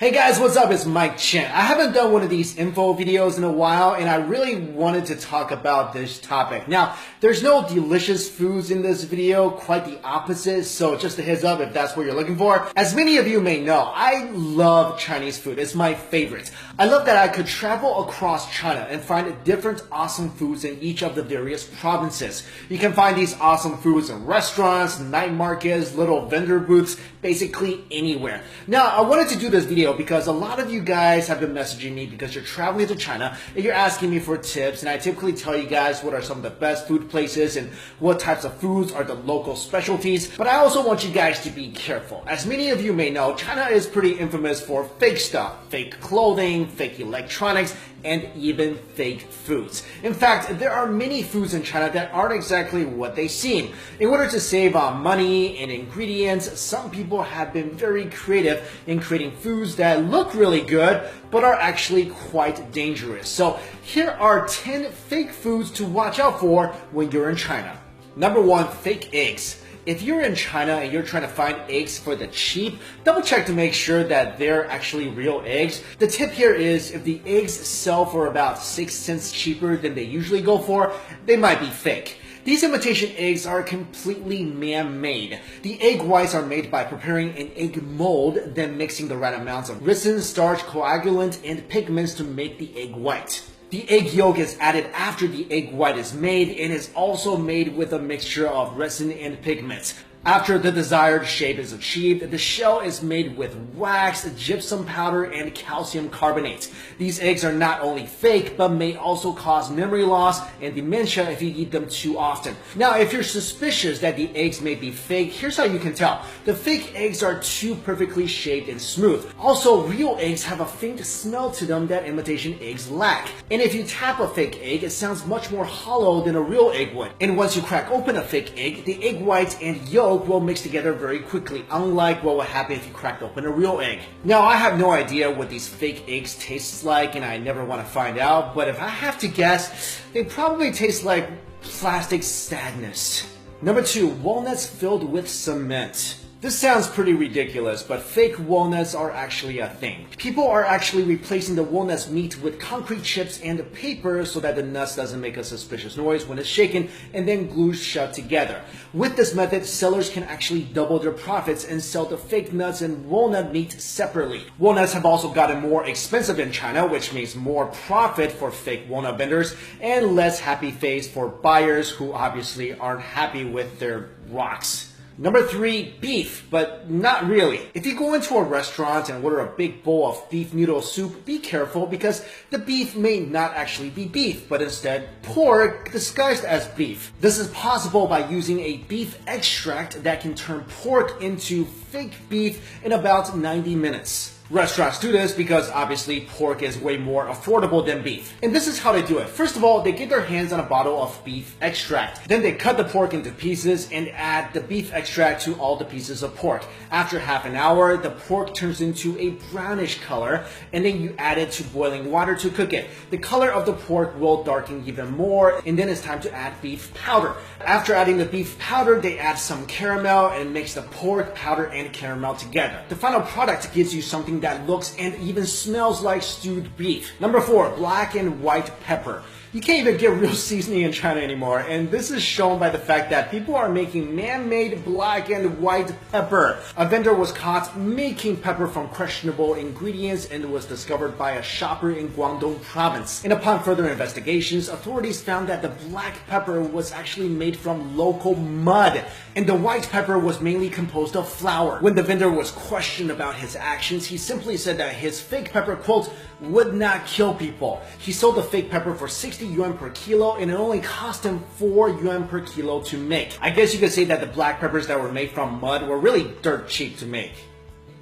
Hey guys, what's up? It's Mike Chen. I haven't done one of these info videos in a while, and I really wanted to talk about this topic. Now, there's no delicious foods in this video, quite the opposite, so just a heads up if that's what you're looking for. As many of you may know, I love Chinese food. It's my favorite. I love that I could travel across China and find different awesome foods in each of the various provinces. You can find these awesome foods in restaurants, night markets, little vendor booths, basically anywhere. Now, I wanted to do this video because a lot of you guys have been messaging me because you're traveling to China and you're asking me for tips, and I typically tell you guys what are some of the best food places and what types of foods are the local specialties. But I also want you guys to be careful. As many of you may know, China is pretty infamous for fake stuff, fake clothing, fake electronics, and even fake foods. In fact, there are many foods in China that aren't exactly what they seem. In order to save on money and ingredients, some people have been very creative in creating foods that look really good, but are actually quite dangerous. So here are 10 fake foods to watch out for when you're in China. Number 1, fake eggs. If you're in China and you're trying to find eggs for the cheap, double check to make sure that they're actually real eggs. The tip here is if the eggs sell for about 6 cents cheaper than they usually go for, they might be fake. These imitation eggs are completely man-made. The egg whites are made by preparing an egg mold, then mixing the right amounts of ricin, starch, coagulant, and pigments to make the egg white. The egg yolk is added after the egg white is made and is also made with a mixture of resin and pigments. After the desired shape is achieved, the shell is made with wax, gypsum powder, and calcium carbonate. These eggs are not only fake, but may also cause memory loss and dementia if you eat them too often. Now, if you're suspicious that the eggs may be fake, here's how you can tell. The fake eggs are too perfectly shaped and smooth. Also, real eggs have a faint smell to them that imitation eggs lack. And if you tap a fake egg, it sounds much more hollow than a real egg would. And once you crack open a fake egg, the egg whites and yolk will mix together very quickly, unlike what would happen if you cracked open a real egg. Now, I have no idea what these fake eggs taste like, and I never want to find out, but if I have to guess, they probably taste like plastic sadness. Number 2, walnuts filled with cement. This sounds pretty ridiculous, but fake walnuts are actually a thing. People are actually replacing the walnut's meat with concrete chips and paper so that the nuts doesn't make a suspicious noise when it's shaken and then glued shut together. With this method, sellers can actually double their profits and sell the fake nuts and walnut meat separately. Walnuts have also gotten more expensive in China, which means more profit for fake walnut vendors and less happy face for buyers who obviously aren't happy with their rocks. Number 3, beef, but not really. If you go into a restaurant and order a big bowl of beef noodle soup, be careful because the beef may not actually be beef, but instead pork disguised as beef. This is possible by using a beef extract that can turn pork into fake beef in about 90 minutes. Restaurants do this because obviously pork is way more affordable than beef. And this is how they do it. First of all, they get their hands on a bottle of beef extract. Then they cut the pork into pieces and add the beef extract to all the pieces of pork. After half an hour, the pork turns into a brownish color, and then you add it to boiling water to cook it. The color of the pork will darken even more, and then it's time to add beef powder. After adding the beef powder, they add some caramel and mix the pork, powder, and caramel together. The final product gives you something that looks and even smells like stewed beef. Number 4, black and white pepper. You can't even get real seasoning in China anymore, and this is shown by the fact that people are making man-made black and white pepper. A vendor was caught making pepper from questionable ingredients and was discovered by a shopper in Guangdong province. And upon further investigations, authorities found that the black pepper was actually made from local mud, and the white pepper was mainly composed of flour. When the vendor was questioned about his actions, he simply said that his fake pepper, quote, would not kill people. He sold the fake pepper for 60 yuan per kilo, and it only cost him 4 yuan per kilo to make. I guess you could say that the black peppers that were made from mud were really dirt cheap to make.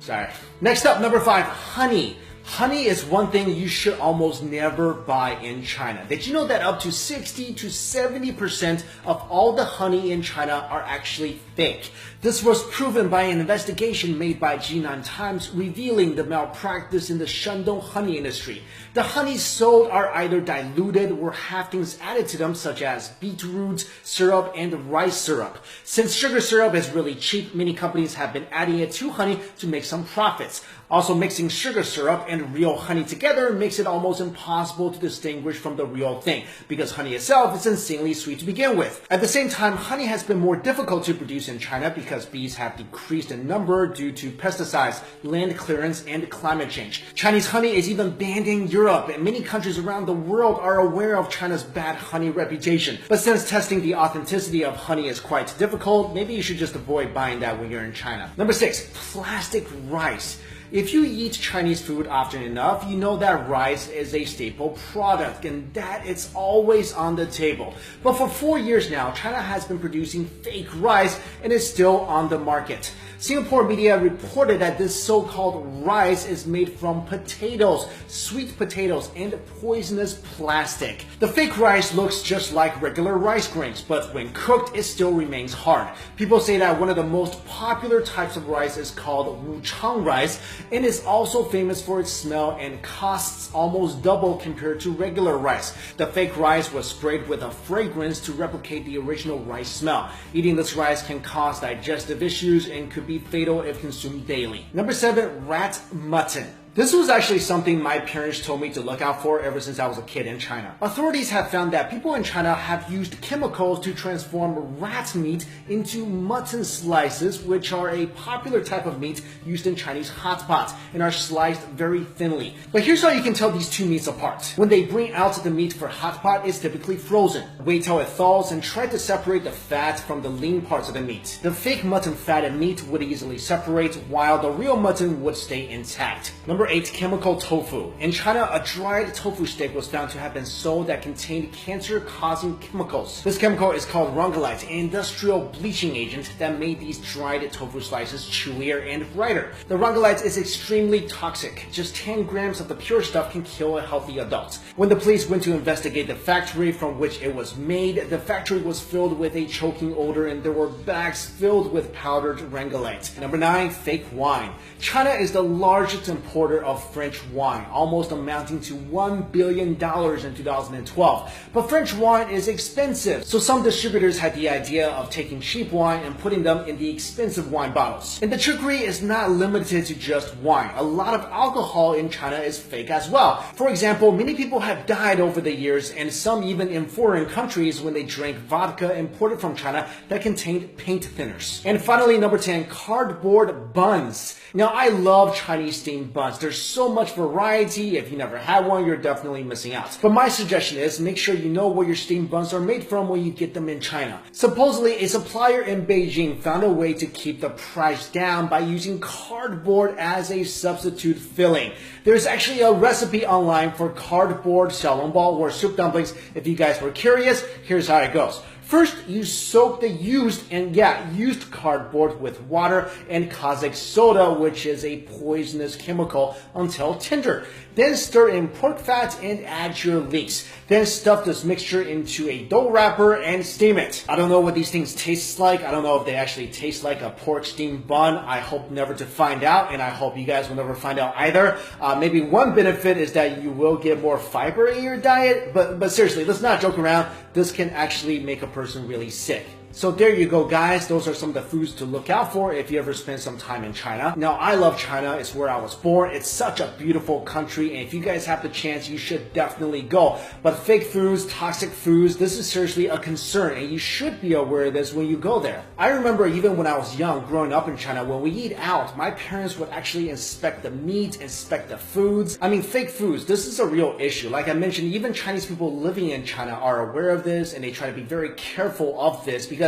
Sorry. Next up, number 5, honey. Honey is one thing you should almost never buy in China. Did you know that up to 60 to 70% of all the honey in China are actually fake? This was proven by an investigation made by Jinan Times revealing the malpractice in the Shandong honey industry. The honeys sold are either diluted or have things added to them such as beetroot syrup and rice syrup. Since sugar syrup is really cheap, many companies have been adding it to honey to make some profits. Also, mixing sugar syrup and real honey together makes it almost impossible to distinguish from the real thing, because honey itself is insanely sweet to begin with. At the same time, honey has been more difficult to produce in China because bees have decreased in number due to pesticides, land clearance, and climate change. Chinese honey is even banned in Europe, and many countries around the world are aware of China's bad honey reputation. But since testing the authenticity of honey is quite difficult, maybe you should just avoid buying that when you're in China. Number 6, plastic rice. If you eat Chinese food often enough, you know that rice is a staple product and that it's always on the table. But for 4 years now, China has been producing fake rice and is still on the market. Singapore media reported that this so-called rice is made from potatoes, sweet potatoes, and poisonous plastic. The fake rice looks just like regular rice grains, but when cooked, it still remains hard. People say that one of the most popular types of rice is called wuchang rice, and is also famous for its smell and costs almost double compared to regular rice. The fake rice was sprayed with a fragrance to replicate the original rice smell. Eating this rice can cause digestive issues and could be fatal if consumed daily. Number 7, rat mutton. This was actually something my parents told me to look out for ever since I was a kid in China. Authorities have found that people in China have used chemicals to transform rat meat into mutton slices, which are a popular type of meat used in Chinese hot pots and are sliced very thinly. But here's how you can tell these two meats apart. When they bring out the meat for hot pot, it's typically frozen. Wait till it thaws and try to separate the fat from the lean parts of the meat. The fake mutton fat and meat would easily separate, while the real mutton would stay intact. Number 8, chemical tofu. In China, a dried tofu steak was found to have been sold that contained cancer-causing chemicals. This chemical is called rongolite, an industrial bleaching agent that made these dried tofu slices chewier and brighter. The rongolite is extremely toxic. Just 10 grams of the pure stuff can kill a healthy adult. When the police went to investigate the factory from which it was made, the factory was filled with a choking odor and there were bags filled with powdered rongolite. Number 9, fake wine. China is the largest importer of French wine, almost amounting to $1 billion in 2012. But French wine is expensive, so some distributors had the idea of taking cheap wine and putting them in the expensive wine bottles. And the trickery is not limited to just wine. A lot of alcohol in China is fake as well. For example, many people have died over the years, and some even in foreign countries when they drank vodka imported from China that contained paint thinners. And finally, number 10, cardboard buns. Now, I love Chinese steamed buns. There's so much variety. If you never had one, you're definitely missing out. But my suggestion is make sure you know where your steamed buns are made from when you get them in China. Supposedly, a supplier in Beijing found a way to keep the price down by using cardboard as a substitute filling. There's actually a recipe online for cardboard xiaolongbao or soup dumplings. If you guys were curious, here's how it goes. First, you soak the used cardboard with water and caustic soda, which is a poisonous chemical, until tender. Then stir in pork fat and add your leeks. Then stuff this mixture into a dough wrapper and steam it. I don't know what these things taste like. I don't know if they actually taste like a pork steamed bun. I hope never to find out, and I hope you guys will never find out either. Maybe one benefit is that you will get more fiber in your diet, but seriously, let's not joke around. This can actually make a person really sick. So there you go, guys. Those are some of the foods to look out for if you ever spend some time in China. Now, I love China. It's where I was born. It's such a beautiful country, and if you guys have the chance, you should definitely go. But fake foods, toxic foods, this is seriously a concern, and you should be aware of this when you go there. I remember even when I was young, growing up in China, when we eat out, my parents would actually inspect the meat, inspect the foods. I mean, fake foods, this is a real issue. Like I mentioned, even Chinese people living in China are aware of this, and they try to be very careful of this, because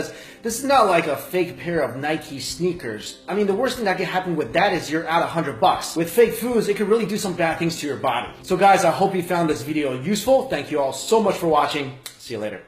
this is not like a fake pair of Nike sneakers. I mean, the worst thing that can happen with that is you're out $100. With fake foods, it could really do some bad things to your body. So guys, I hope you found this video useful. Thank you all so much for watching. See you later.